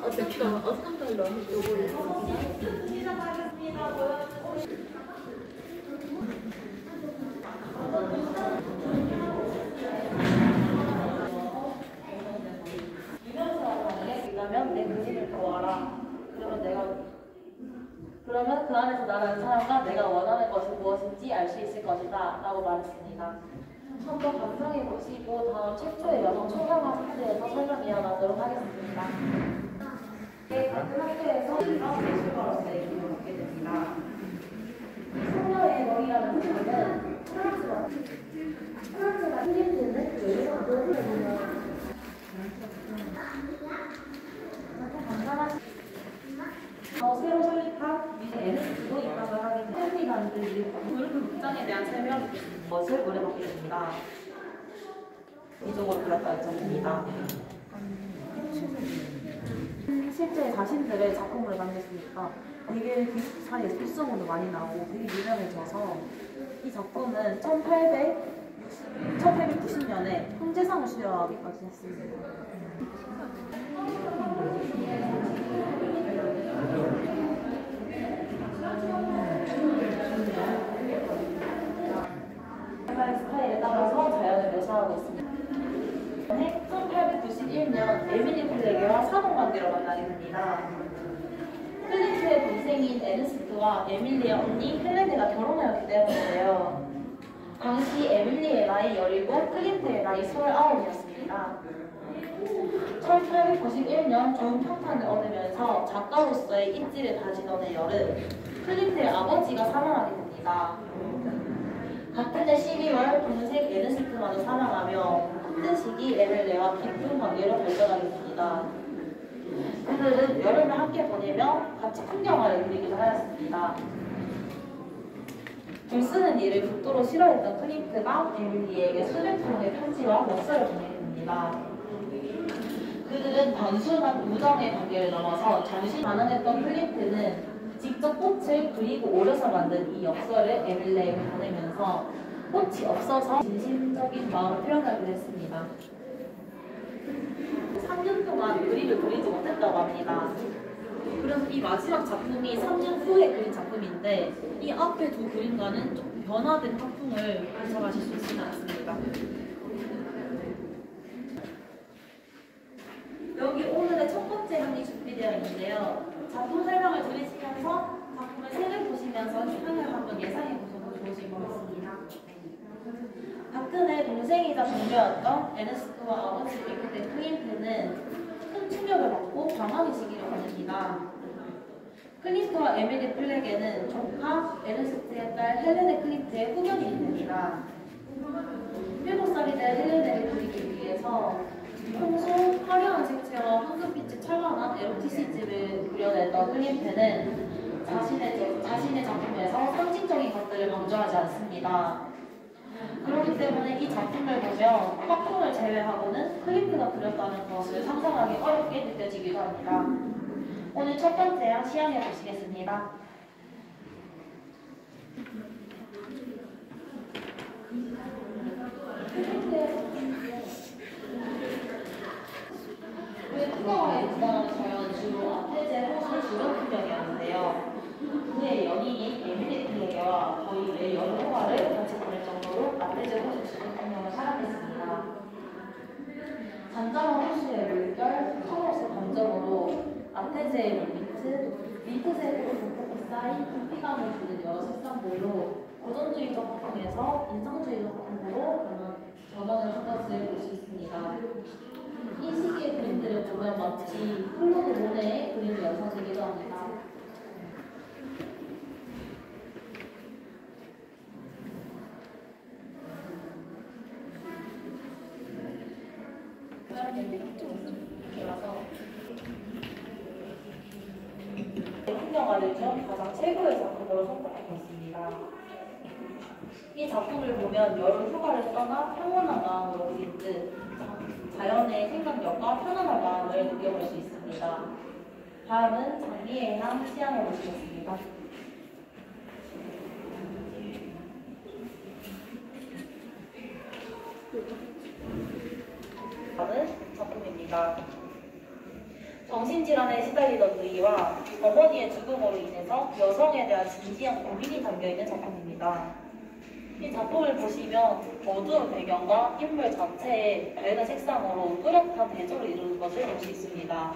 어떻게 어떤 걸로 그러면 내 그림을 보아라. 그러면 그 안에서 나라는 사람과 내가 원하는 것이 무엇인지 알 수 있을 것이다 라고 말했습니다. 한번 감상해 보시고 다음 최초의 여성 총괄과 상태에서 설명 이어가도록 하겠습니다. 같은 학교에서 예술가로서의 기분을 갖게 됩니다. 소녀의 머리라는 부분은 프랑스가 필리핀은 새로 설립한 미대 NS도 입학을 하게 된 팬미단들이 그 극장에 대한 설명 것을 물어보게 됩니다. 이쪽으로 그렸다 예정입니다. 실제 자신들의 작품으로 남겼으니까 되게 기숙사 예술성으로 많이 나오고 되게 유명해져서 이 작품은 1890년에 훈제상을 수여하기까지 했습니다. 스타일에 따라서 자연을 묘사하고 있습니다. 1891년 에밀리 플레게와 사돈관계로 만나게 됩니다. 클린트의 동생인 에르스트와 에밀리의 언니 헬레네가 결혼하였기 때문인데요. 당시 에밀리의 나이 17, 클린트의 나이 29이었습니다. 1891년 좋은 평판을 얻으면서 작가로서의 입지를 다지던 여름, 클린트의 아버지가 사망하게 됩니다. 같은 해 12월 동생 에르스트마저 사망하며 같은 시기 에밀레와 깊은 관계로 발전하게 됩니다. 그들은 여름을 함께 보내며 같이 풍경화를 그리기도 하였습니다. 글 쓰는 일을 극도로 싫어했던 클린트가 에밀리에게 수백 통의 편지와 엽서를 보내게 됩니다. 그들은 단순한 우정의 관계를 넘어서 잠시 반항했던 클린트는 직접 꽃을 그리고 오려서 만든 이 엽서를 에밀레에게 보내면서 꽃이 없어서 진심적인 마음을 표현하기로 했습니다. 3년 동안 그림을 그리지 못했다고 합니다. 그래서 이 마지막 작품이 3년 후에 그린 작품인데 이 앞에 두 그림과는 좀 변화된 작품을 관찰하실 수 있지는 않습니다. 여기 오늘의 첫 번째 항이 준비되어 있는데요. 작품 설명을 들으시면서 작품을 색을 보시면서 향을 한번 예상해 보셔도 좋으실 것 같습니다. 박근혜 동생이자 동료였던 에르스트와 아버지를 잃게 된 클린트는 큰 충격을 받고 방황의 시기를 보냅니다. 클린트와 에밀리 플레게는 조카 에르스트의 딸 헬레네 클린트의 후견이 됩니다. 7살이 된 헬레네를 그리기 위해서 평소 화려한 색채와 황금빛의 찬란한 에로티시즘을 그려냈던 클린트는 자신의 작품에서 상징적인 것들을 강조하지 않습니다. 그렇기 때문에 이 작품을 보면 화풍을 제외하고는 클린트가 그렸다는 것을 상상하기 어렵게 느껴지기도 합니다. 오늘 첫 번째 항 시향해 보시겠습니다. 풍경화에 등장하는 자연은 주로 아테제 호수 주변 풍경이었는데요. 그의 연인인 에밀리 플레게와 거의 매일 여름 휴가를 같이 보낼 정도로 아테제 호수 주변 풍경을 사랑했습니다. 잔잔한 호수의 물결, 터널의 감정으로 아테제의 민트색으로 돋보게 쌓인 깊이감을 주는 여러 색상들로 고전주의적 화풍에서 인상주의적 화풍으로 전환을 한 것을 볼 수 있습니다. 이 시기의 그림들을 보면 마치 클로드 모네의 그림이 연상되기도 합니다. 풍경화를 중 가장 최고의 작품으로 선택하고 있습니다. 이 작품을 보면 여름 휴가를 떠나 평온한 마음으로 그린 듯 자연의 생각력과 편안한 마음을 느껴볼 수 있습니다. 다음은 장미의 향 시향해 보시겠습니다. 하는 작품입니다. 정신질환에 시달리던 누이와 어머니의 죽음으로 인해서 여성에 대한 진지한 고민이 담겨있는 작품입니다. 이 작품을 보시면 어두운 배경과 인물 자체에 밝은 색상으로 뚜렷한 대조를 이루는 것을 볼 수 있습니다.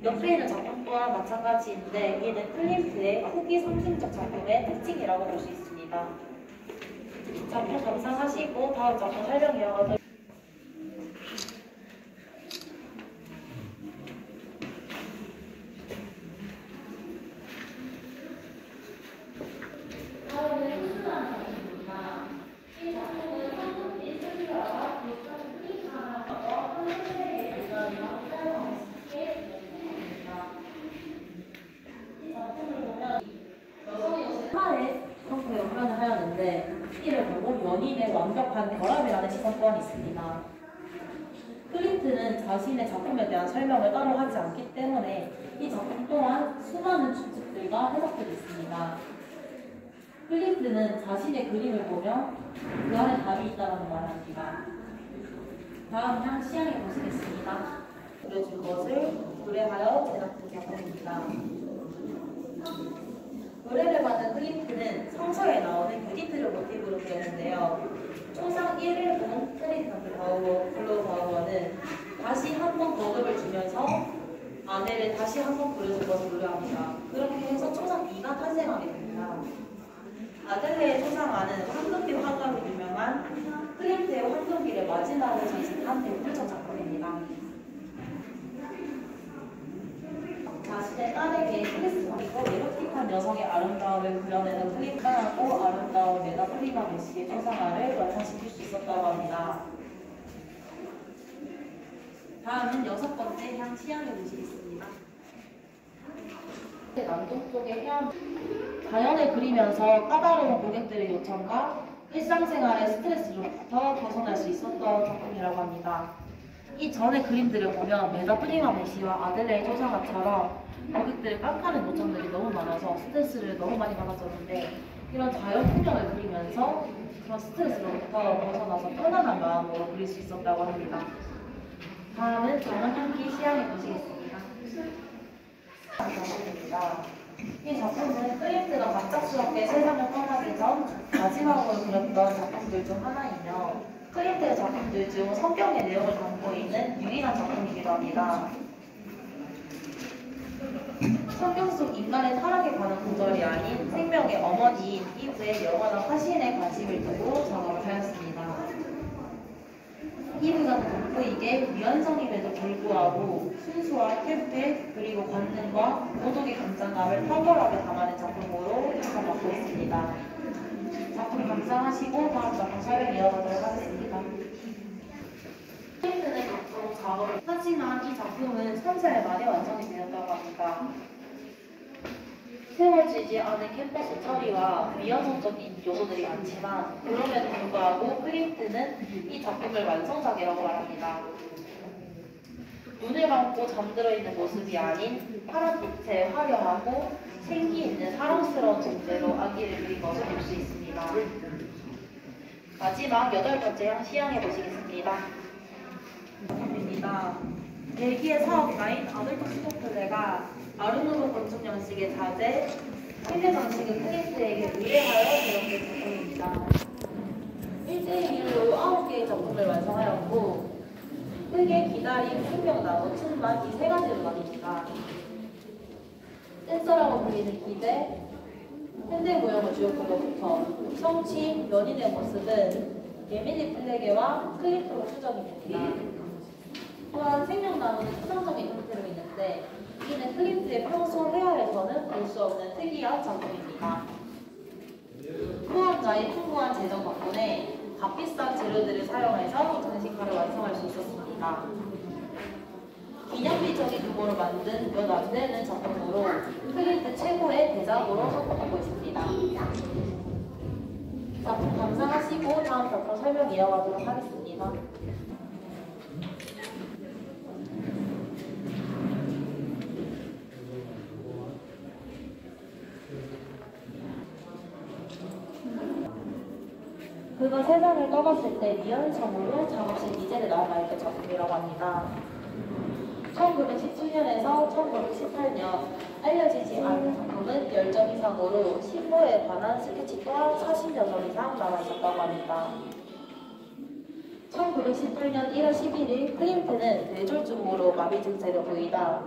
옆에 있는 작품 또한 마찬가지인데 이는 클림트의 후기 상징적 작품의 특징이라고 볼 수 있습니다. 작품 감상하시고 다음 작품 설명 이어가도록 이를 보고 연인의 완벽한 결합이라는 시선 또한 있습니다. 클림트는 자신의 작품에 대한 설명을 따로 하지 않기 때문에 이 작품 또한 수많은 추측들과 해석들이 있습니다. 클림트는 자신의 그림을 보며 그 안에 답이 있다고 말합니다. 다음 향 시향해 보시겠습니다. 그려줄 것을 의뢰하여 제작한 작품입니다. 의뢰를 받은 클림트는 성서에 나오는 유디트를 모티브로 그렸는데요. 초상 1을 본 클림트 블루바우어는 다시 한번 거듭을 주면서 아내를 다시 한번 부르는 것을 의뢰합니다. 그렇게 해서 초상 2가 탄생하게 됩니다. 아들레의 초상 안은 황금빛 화가로 유명한 클림트의 황금비를 마지막으로 장식한 대표적 작품입니다. 자신의 딸에게 크리스마스고 에로틱한 여성의 아름다움을 그려내는 클림트하고 아름다운 메다플리마 메시의 초상화를 완성시킬 수 있었다고 합니다. 다음은 6번째 향 시향해 보시겠습니다. 남동쪽의 해안 자연을 그리면서 까다로운 고객들의 요청과 일상생활의 스트레스로부터 벗어날 수 있었던 작품이라고 합니다. 이 전의 그림들을 보면 메다플리마 메시와 아들레의 초상화처럼 고객들의 깜깜한 요청들이 너무 많아서 스트레스를 너무 많이 받았었는데 이런 자연 풍경을 그리면서 그런 스트레스로부터 벗어나서 편안한 마음으로 그릴 수 있었다고 합니다. 다음은 정원 향기 시향해 보시겠습니다. 작품입니다. 이 작품은 클림트가 갑작스럽게 세상을 떠나기 전 마지막으로 그렸던 작품들 중 하나이며 클림트의 작품들 중 성경의 내용을 담고 있는 유일한 작품이기도 합니다. 성경 속 인간의 타락에 관한 구절이 아닌 생명의 어머니인 이브의 영원한 화신에 관심을 두고 작업을 하였습니다. 이브가 돋보이게 미완성임에도 불구하고 순수와 쾌패 그리고 관능과 고독의 긴장감을 탁월하게 담아낸 작품으로 평가받고 있습니다. 작품 감상하시고 다음 작품 설명 이어가도록 하겠습니다. 클림트는 각종 작업을 하지만 이 작품은 3살 만에 완성이 되었다고 합니다. 세워지지 않은 캠퍼스 처리와 미완성적인 요소들이 많지만 그럼에도 불구하고 클림트는 이 작품을 완성작이라고 말합니다. 눈을 감고 잠들어 있는 모습이 아닌 파란빛의 화려하고 생기 있는 사랑스러운 존재로 아기를 그린 것을 볼 수 있습니다. 마지막 8번째 향 시향해 보시겠습니다. 입니다. 벨기에 사업가인 아놀트 스토플레가 아르누보 건축 양식의 자재, 필드 장식을 클림트에게 의뢰하여 제작된 작품입니다. 1대1로 9개의 작품을 완성하였고 흙에 기다린 풍경나무, 층만 이 3가지로 나뉩니다. 댄서라고 불리는 기대, 현대 모형을 주역한 것부터 성취, 연인의 모습은 에밀리 플레게와 클림트로 추정이 됩니다. 또한 생명나무는 추상적인 형태로 있는데 이는 클림트의 평소 회화에서는 볼 수 없는 특이한 작품입니다. 후원자의 풍부한 재정 덕분에 값비싼 재료들을 사용해서 장식화를 완성할 수 있었습니다. 기념비적인 규모로 만든 몇 안 되는 작품으로 클림트 최고의 대작으로 선포받고 있습니다. 작품 감상하시고 다음 작품 설명 이어가도록 하겠습니다. 그것의 세상을 떠났을 때 미완성으로 작업실 미제를 남아있던 작품이라고 합니다. 1917년에서 1918년 알려지지 않은 작품은 10점 이상으로 신부에 관한 스케치 또한 40여 점 이상 남아있었다고 합니다. 1918년 1월 11일 클림트는 뇌졸중으로 마비 증세를 보이다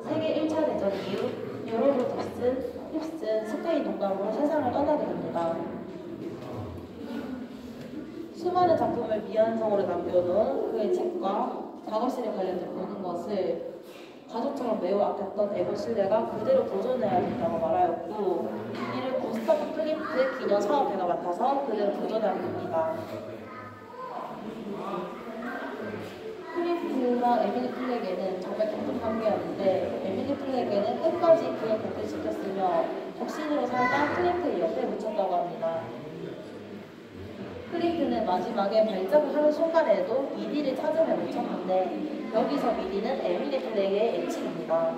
세계 1차 대전 이후 유로로드스, 힙슨, 스페인 농담으로 세상을 떠나게 됩니다. 수많은 작품을 미완성으로 남겨놓은 그의 책과 작업실에 관련된 모든 것을 가족처럼 매우 아꼈던 에고 실레가 그대로 보존해야 된다고 말하였고 이를 구스타프 클림트 기념 사업회가 맡아서 그대로 보존하게 됩니다. 클림트와 에밀리 플렉에는 정말 깊은 관계였는데 에밀리 플렉에는 끝까지 그의 곁을 지켰으며 독신으로 살다 클림트의 옆에 묻혔다고 합니다. 클림트는 마지막에 발작을 하는 순간에도 미디를 찾으며 묻혔는데 여기서 미디는 에밀리 플렉의 애칭입니다.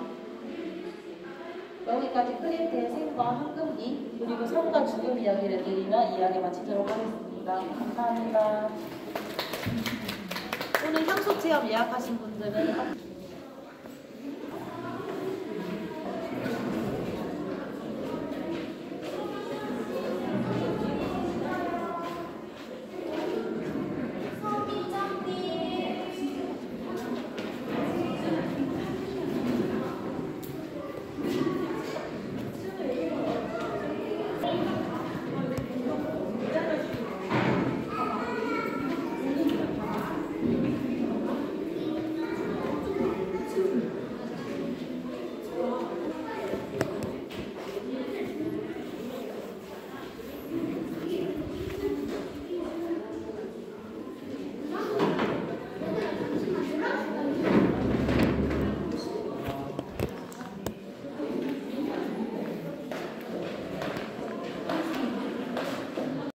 여기까지 클림트의 생과 황금기 그리고 삶과 죽음 이야기를 드리며 이야기 마치도록 하겠습니다. 감사합니다. 오늘 향수 체험 예약하신 분들은